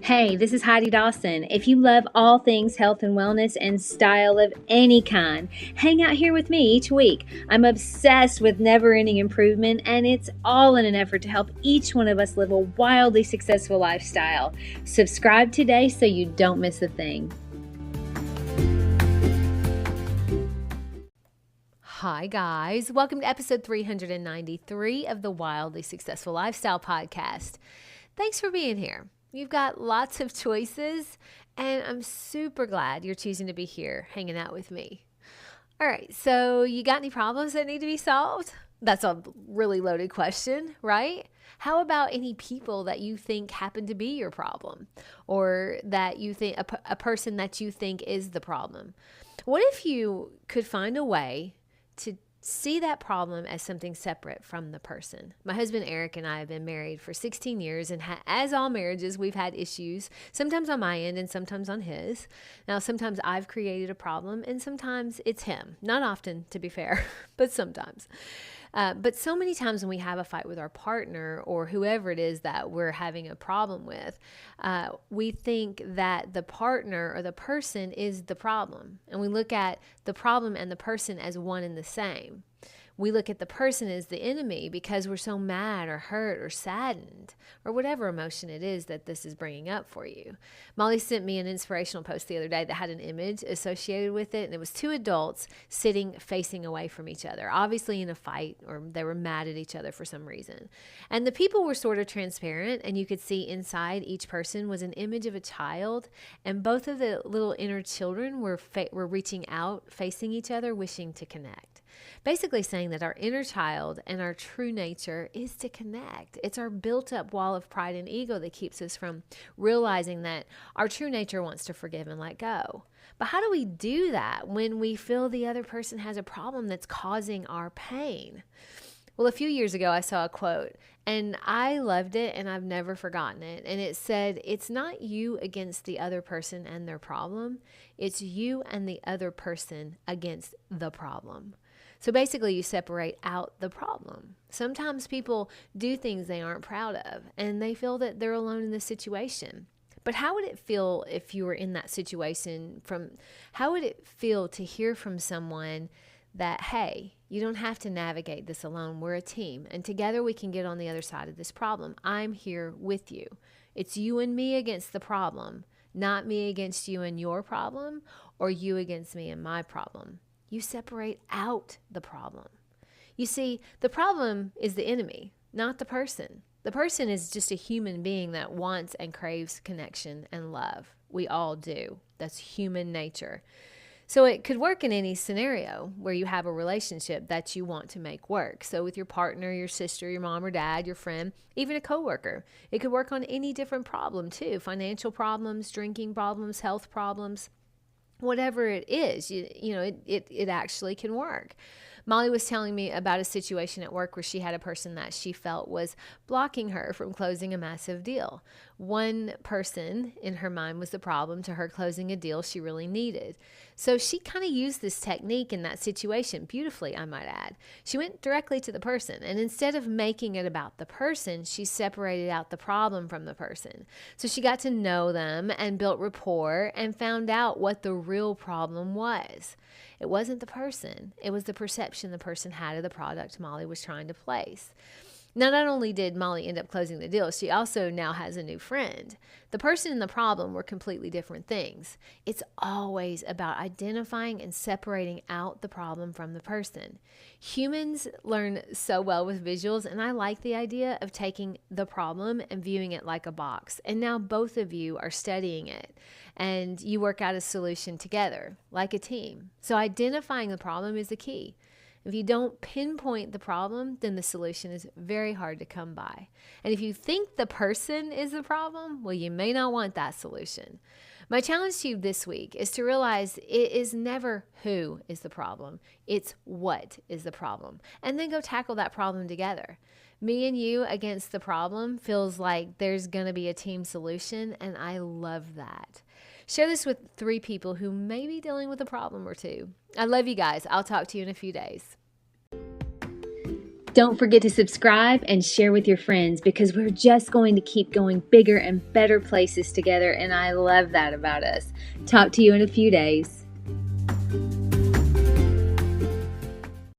Hey, this is Heidi Dawson. If you love all things health and wellness and style of any kind, hang out here with me each week. I'm obsessed with never-ending improvement, and it's all in an effort to help each one of us live a wildly successful lifestyle. Subscribe today so you don't miss a thing. Hi, guys. Welcome to episode 393 of the Wildly Successful Lifestyle Podcast. Thanks for being here. You've got lots of choices, and I'm super glad you're choosing to be here hanging out with me. All right, so you got any problems that need to be solved? That's a really loaded question, right? How about any people that you think happen to be your problem, or that you think a person that you think is the problem? What if you could find a way to see that problem as something separate from the person? My husband Eric and I have been married for 16 years, and as all marriages, we've had issues, sometimes on my end and sometimes on his. Now, sometimes I've created a problem, and sometimes it's him. Not often, to be fair, but sometimes. But so many times when we have a fight with our partner or whoever it is that we're having a problem with, we think that the partner or the person is the problem. And we look at the problem and the person as one and the same. We look at the person as the enemy because we're so mad or hurt or saddened or whatever emotion it is that this is bringing up for you. Molly sent me an inspirational post the other day that had an image associated with it, and it was two adults sitting facing away from each other, obviously in a fight, or they were mad at each other for some reason. And the people were sort of transparent, and you could see inside each person was an image of a child, and both of the little inner children were reaching out, facing each other, wishing to connect. Basically saying that our inner child and our true nature is to connect. It's our built-up wall of pride and ego that keeps us from realizing that our true nature wants to forgive and let go. But how do we do that when we feel the other person has a problem that's causing our pain? Well, a few years ago, I saw a quote, and I loved it, and I've never forgotten it. And it said, "It's not you against the other person and their problem. It's you and the other person against the problem." So basically, you separate out the problem. Sometimes people do things they aren't proud of, and they feel that they're alone in the situation. But how would it feel if you were in that situation? How would it feel to hear from someone that, hey, you don't have to navigate this alone. We're a team, and together we can get on the other side of this problem. I'm here with you. It's you and me against the problem, not me against you and your problem, or you against me and my problem. You separate out the problem. You see, the problem is the enemy, not the person. The person is just a human being that wants and craves connection and love. We all do. That's human nature. So it could work in any scenario where you have a relationship that you want to make work. So with your partner, your sister, your mom or dad, your friend, even a coworker. It could work on any different problem too. Financial problems, drinking problems, health problems. Whatever it is, it actually can work. Molly was telling me about a situation at work where she had a person that she felt was blocking her from closing a massive deal. One person in her mind was the problem to her closing a deal she really needed. So she kind of used this technique in that situation beautifully, I might add. She went directly to the person, and instead of making it about the person, she separated out the problem from the person. So she got to know them and built rapport and found out what the real problem was. It wasn't the person. It was the perception the person had of the product Molly was trying to place. Now, not only did Molly end up closing the deal, she also now has a new friend. The person and the problem were completely different things. It's always about identifying and separating out the problem from the person. Humans learn so well with visuals, and I like the idea of taking the problem and viewing it like a box. And now both of you are studying it, and you work out a solution together, like a team. So identifying the problem is the key. If you don't pinpoint the problem, then the solution is very hard to come by. And if you think the person is the problem, well, you may not want that solution. My challenge to you this week is to realize it is never who is the problem. It's what is the problem. And then go tackle that problem together. Me and you against the problem feels like there's going to be a team solution, and I love that. Share this with 3 people who may be dealing with a problem or two. I love you guys. I'll talk to you in a few days. Don't forget to subscribe and share with your friends because we're just going to keep going bigger and better places together, and I love that about us. Talk to you in a few days.